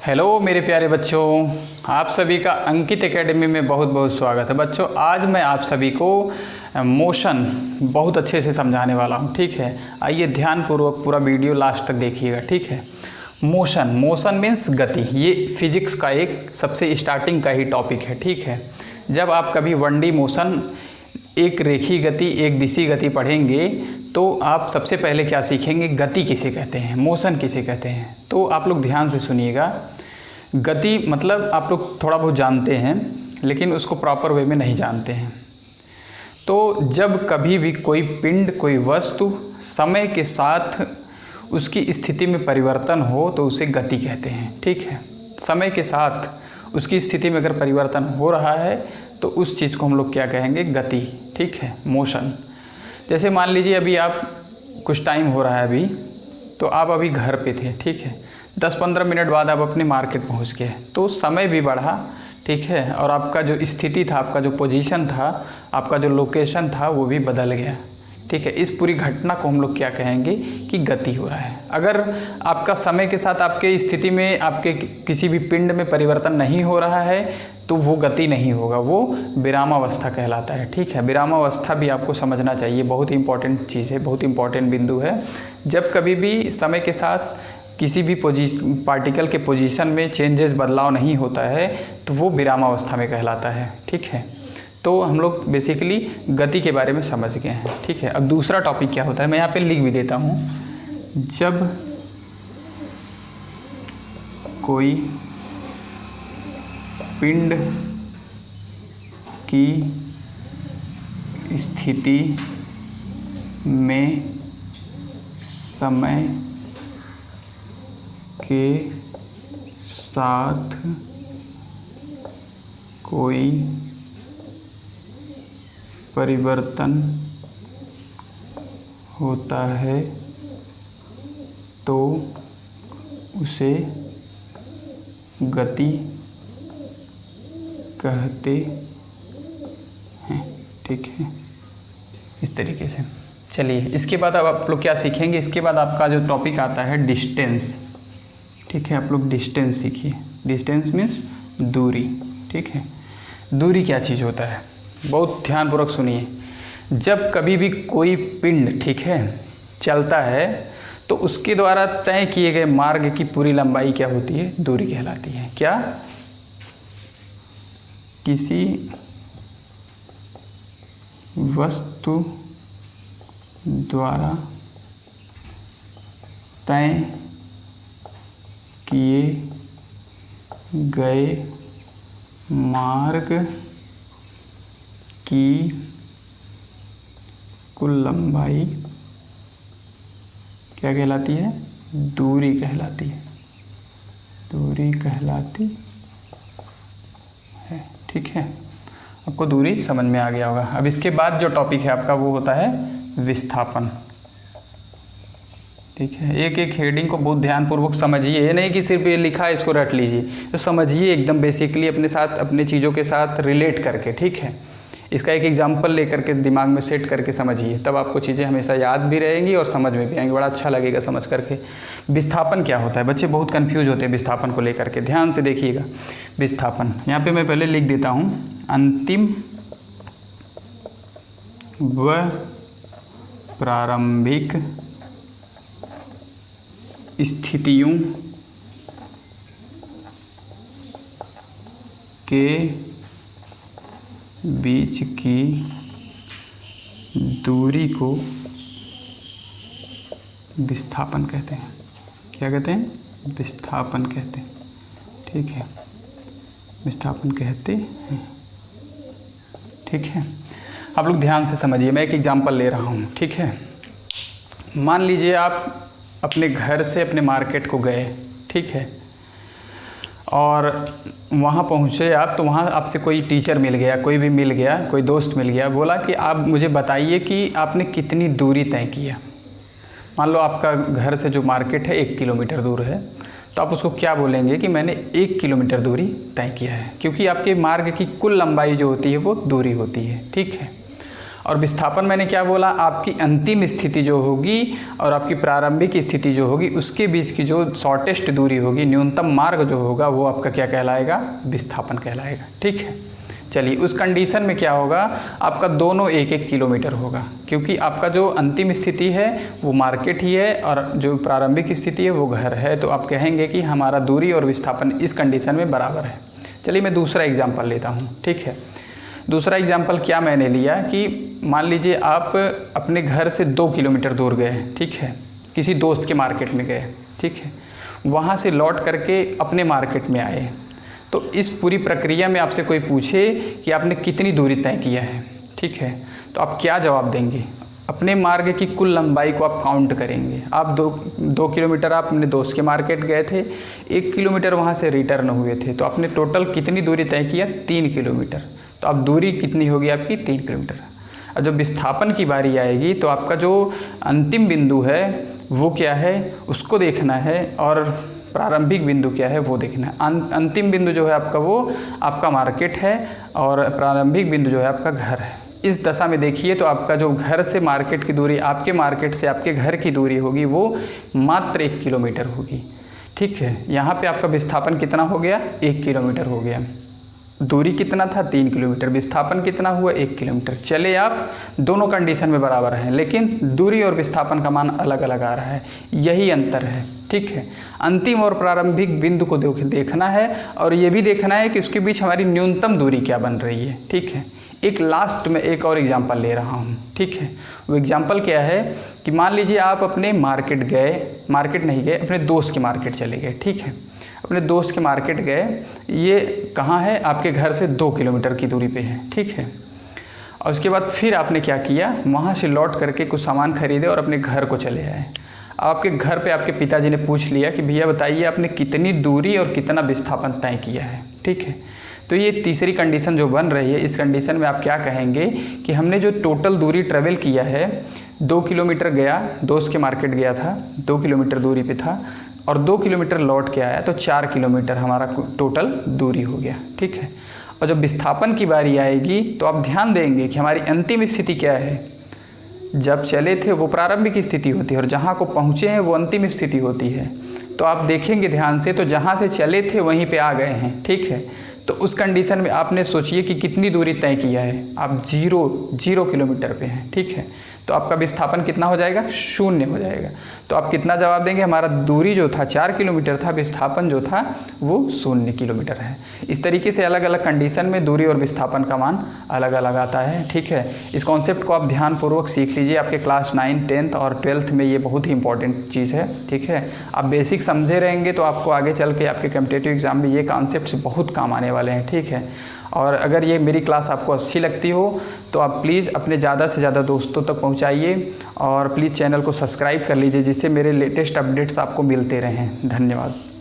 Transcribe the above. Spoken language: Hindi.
हेलो मेरे प्यारे बच्चों, आप सभी का अंकित एकेडमी में बहुत बहुत स्वागत है। बच्चों, आज मैं आप सभी को मोशन बहुत अच्छे से समझाने वाला हूँ। ठीक है, आइए ध्यानपूर्वक पूरा वीडियो लास्ट तक देखिएगा। ठीक है, मोशन मीन्स गति। ये फिजिक्स का एक सबसे स्टार्टिंग का ही टॉपिक है। ठीक है, जब आप कभी 1D मोशन, एक रेखीय गति, एक दिशी गति पढ़ेंगे तो आप सबसे पहले क्या सीखेंगे, गति किसे कहते हैं, मोशन किसे कहते हैं। तो आप लोग ध्यान से सुनिएगा। गति मतलब आप लोग थोड़ा बहुत जानते हैं, लेकिन उसको प्रॉपर वे में नहीं जानते हैं। तो जब कभी भी कोई पिंड, कोई वस्तु समय के साथ उसकी स्थिति में परिवर्तन हो तो उसे गति कहते हैं। ठीक है, समय के साथ उसकी स्थिति में अगर परिवर्तन हो रहा है तो उस चीज़ को हम लोग क्या कहेंगे, गति। ठीक है, मोशन। जैसे मान लीजिए अभी आप कुछ टाइम हो रहा है अभी, तो आप अभी घर पे थे। ठीक है, 10-15 मिनट बाद आप अपने मार्केट पहुंच गए, तो समय भी बढ़ा। ठीक है, और आपका जो स्थिति था, आपका जो पोजीशन था, आपका जो लोकेशन था, वो भी बदल गया। ठीक है, इस पूरी घटना को हम लोग क्या कहेंगे कि गति हो रहा है। अगर आपका समय के साथ आपके स्थिति में, आपके किसी भी पिंड में परिवर्तन नहीं हो रहा है तो वो गति नहीं होगा, वो विरामावस्था कहलाता है। ठीक है, विरामावस्था भी आपको समझना चाहिए, बहुत ही इंपॉर्टेंट चीज़ है, बहुत इंपॉर्टेंट बिंदु है। जब कभी भी समय के साथ किसी भी पार्टिकल के पोजीशन में चेंजेस, बदलाव नहीं होता है तो वो विरामावस्था में कहलाता है। ठीक है, तो हम लोग बेसिकली गति के बारे में समझ गए हैं। ठीक है, अब दूसरा टॉपिक क्या होता है, मैं यहाँ पे लिख भी देता हूँ। जब कोई पिंड की स्थिति में समय के साथ कोई परिवर्तन होता है तो उसे गति कहते हैं। ठीक है, इस तरीके से। चलिए, इसके बाद अब आप लोग क्या सीखेंगे, इसके बाद आपका जो टॉपिक आता है डिस्टेंस। ठीक है, आप लोग डिस्टेंस सीखिए। डिस्टेंस मीन्स दूरी। ठीक है, दूरी क्या चीज़ होता है, बहुत ध्यानपूर्वक सुनिए। जब कभी भी कोई पिंड, ठीक है, चलता है तो उसके द्वारा तय किए गए मार्ग की पूरी लंबाई क्या होती है, दूरी कहलाती है। क्या? किसी वस्तु द्वारा तय किए गए मार्ग की कुल लंबाई क्या कहलाती है, दूरी कहलाती है। दूरी कहलाती है। ठीक है, आपको दूरी समझ में आ गया होगा। अब इसके बाद जो टॉपिक है आपका वो होता है विस्थापन। ठीक है, एक एक हेडिंग को बहुत ध्यानपूर्वक समझिए। ये नहीं कि सिर्फ ये लिखा है इसको रट लीजिए, तो समझिए एकदम बेसिकली अपने साथ, अपने चीज़ों के साथ रिलेट करके। ठीक है, इसका एक एग्जाम्पल लेकर के दिमाग में सेट करके समझिए, तब आपको चीज़ें हमेशा याद भी रहेंगी और समझ में भी आएंगी, बड़ा अच्छा लगेगा समझ करके। विस्थापन क्या होता है, बच्चे बहुत कंफ्यूज होते हैं विस्थापन को लेकर के। ध्यान से देखिएगा। विस्थापन यहाँ पे मैं पहले लिख देता हूँ, अंतिम व प्रारंभिक स्थितियों के बीच की दूरी को विस्थापन कहते हैं। क्या कहते हैं? विस्थापन कहते हैं। ठीक है, विस्थापन कहते हैं। ठीक है, आप लोग ध्यान से समझिए, मैं एक एग्जांपल ले रहा हूँ। ठीक है, मान लीजिए आप अपने घर से अपने मार्केट को गए। ठीक है, और वहाँ पहुँचे आप, तो वहाँ आपसे कोई टीचर मिल गया, कोई भी मिल गया, कोई दोस्त मिल गया, बोला कि आप मुझे बताइए कि आपने कितनी दूरी तय किया। मान लो आपका घर से जो मार्केट है 1 किलोमीटर दूर है, तो आप उसको क्या बोलेंगे कि मैंने 1 किलोमीटर दूरी तय किया है, क्योंकि आपके मार्ग की कुल लंबाई जो होती है वो दूरी होती है। ठीक है, और विस्थापन मैंने क्या बोला, आपकी अंतिम स्थिति जो होगी और आपकी प्रारंभिक स्थिति जो होगी उसके बीच की जो शॉर्टेस्ट दूरी होगी, न्यूनतम मार्ग जो होगा वो आपका क्या कहलाएगा, विस्थापन कहलाएगा। ठीक है, चलिए उस कंडीशन में क्या होगा, आपका दोनों 1-1 किलोमीटर होगा, क्योंकि आपका जो अंतिम स्थिति है वो मार्केट ही है और जो प्रारंभिक स्थिति है वो घर है। तो आप कहेंगे कि हमारा दूरी और विस्थापन इस कंडीशन में बराबर है। चलिए मैं दूसरा एग्जाम्पल लेता हूँ। ठीक है, दूसरा एग्जाम्पल क्या मैंने लिया कि मान लीजिए आप अपने घर से 2 किलोमीटर दूर गए। ठीक है, किसी दोस्त के मार्केट में गए। ठीक है, वहाँ से लौट करके अपने मार्केट में आए। तो इस पूरी प्रक्रिया में आपसे कोई पूछे कि आपने कितनी दूरी तय किया है, ठीक है, तो आप क्या जवाब देंगे? अपने मार्ग की कुल लंबाई को आप काउंट करेंगे। आप दो किलोमीटर आप अपने दोस्त के मार्केट गए थे, 1 किलोमीटर वहाँ से रिटर्न हुए थे, तो आपने टोटल कितनी दूरी तय किया? 3 किलोमीटर। तो अब दूरी कितनी होगी आपकी? 3 किलोमीटर। और जब विस्थापन की बारी आएगी तो आपका जो अंतिम बिंदु है वो क्या है उसको देखना है, और प्रारंभिक बिंदु क्या है वो देखना है। अंतिम बिंदु जो है आपका वो आपका मार्केट है और प्रारंभिक बिंदु जो है आपका घर है। इस दशा में देखिए तो आपका जो घर से मार्केट की दूरी, आपके मार्केट से आपके घर की दूरी होगी वो मात्र 1 किलोमीटर होगी। ठीक है, यहाँ पे आपका विस्थापन कितना हो गया? 1 किलोमीटर हो गया। दूरी कितना था? 3 किलोमीटर। विस्थापन कितना हुआ? 1 किलोमीटर। चले आप दोनों कंडीशन में बराबर हैं, लेकिन दूरी और विस्थापन का मान अलग अलग आ रहा है, यही अंतर है। ठीक है, अंतिम और प्रारंभिक बिंदु को देखना है और ये भी देखना है कि उसके बीच हमारी न्यूनतम दूरी क्या बन रही है। ठीक है, एक लास्ट में एक और एग्जांपल ले रहा हूँ। ठीक है, वो एग्जांपल क्या है कि मान लीजिए आप अपने मार्केट गए, मार्केट नहीं गए, अपने दोस्त के मार्केट चले गए। ठीक है, अपने दोस्त के मार्केट गए, ये कहाँ है? आपके घर से 2 किलोमीटर की दूरी पे है। ठीक है, और उसके बाद फिर आपने क्या किया? वहाँ से लौट करके कुछ सामान खरीदे और अपने घर को चले आए। आपके घर पे आपके पिताजी ने पूछ लिया कि भैया बताइए आपने कितनी दूरी और कितना विस्थापन तय किया है। ठीक है, तो ये तीसरी कंडीशन जो बन रही है, इस कंडीशन में आप क्या कहेंगे कि हमने जो टोटल दूरी ट्रेवल किया है, 2 किलोमीटर गया, दोस्त के मार्केट गया था, 2 किलोमीटर दूरी पे था, और 2 किलोमीटर लौट के आया, तो 4 किलोमीटर हमारा टोटल दूरी हो गया। ठीक है, और जब विस्थापन की बारी आएगी तो आप ध्यान देंगे कि हमारी अंतिम स्थिति क्या है। जब चले थे वो प्रारंभिक स्थिति होती है और जहाँ को पहुँचे हैं वो अंतिम स्थिति होती है। तो आप देखेंगे ध्यान से, तो जहाँ से चले थे वहीं पे आ गए हैं। ठीक है, तो उस कंडीशन में आपने सोचिए कि कितनी दूरी तय किया है। आप 0 किलोमीटर पे हैं। ठीक है, तो आपका विस्थापन कितना हो जाएगा? 0 हो जाएगा। तो आप कितना जवाब देंगे? हमारा दूरी जो था 4 किलोमीटर था, विस्थापन जो था वो 0 किलोमीटर है। इस तरीके से अलग अलग कंडीशन में दूरी और विस्थापन का मान अलग अलग आता है। ठीक है, इस कॉन्सेप्ट को आप ध्यानपूर्वक सीख लीजिए। आपके क्लास 9, 10th और 12th में ये बहुत ही इंपॉर्टेंट चीज़ है। ठीक है, आप बेसिक समझे रहेंगे तो आपको आगे चल के आपके कॉम्पिटिटिव एग्जाम में ये कॉन्सेप्ट बहुत काम आने वाले हैं। ठीक है, और अगर ये मेरी क्लास आपको अच्छी लगती हो तो आप प्लीज़ अपने ज़्यादा से ज़्यादा दोस्तों तक पहुँचाइए और प्लीज़ चैनल को सब्सक्राइब कर लीजिए, जिससे मेरे लेटेस्ट अपडेट्स आपको मिलते रहें। धन्यवाद।